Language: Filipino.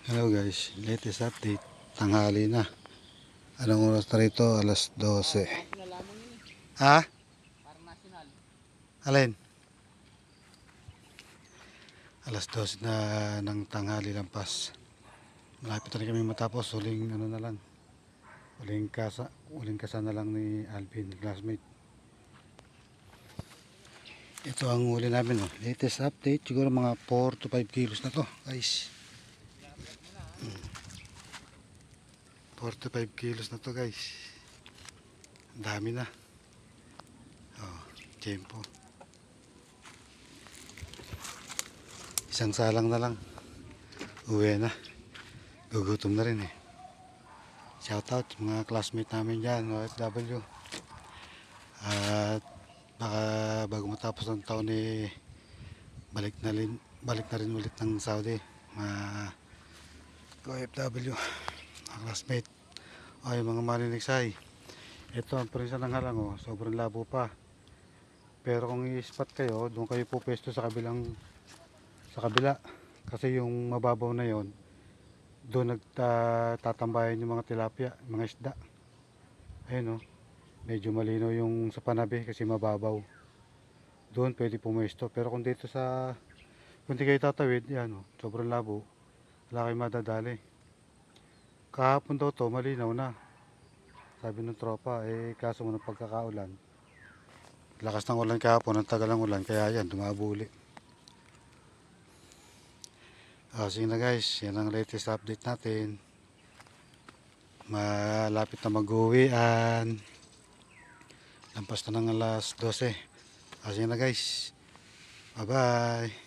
Hello guys, latest update, tanghali na. Anong oras na rito? Alas 12. Ha? Alin? Alas 12 na ng tanghali lampas. Malapit na rin kami matapos. Huling ano na lang. Huling kasa na lang ni Alvin, classmate. Ito ang huli namin. Oh. Latest update, siguro mga 4 to 5 kilos na to guys. 4 to 5 kilos na to guys. Ang dami na. Oh, tempo. Isang salang na lang. Uwi na. Gugutom na rin eh. Shout out mga classmate namin dyan, OFW. At baka bago matapos ng taon eh, balik na rin ulit ng Saudi. Mga OFW, mga classmate. Ay mga maniniksay. Ito ang prinsa ng halang oh, sobrang labo pa. Pero kung i-spot kayo, doon kayo po pwesto sa kabila. Kasi yung mababaw na yon, doon nagtatambayan yung mga tilapia, mga isda. Ayun oh, medyo malinaw yung sa panabi kasi mababaw. Doon pwede pumwesto. Pero kung dito kung di kayo tatawid, yan oh, sobrang labo. Wala kayo madadali. Kahapon daw to, malinaw na. Sabi ng tropa, eh kaso mo ng pagkakaulan. Lakas ng ulan kahapon, ang tagal ng ulan, kaya yan, dumabuli. Sige na guys, yan ang latest update natin. Malapit na mag-uwian. Lampas na ng alas 12. Sige na guys. Bye bye.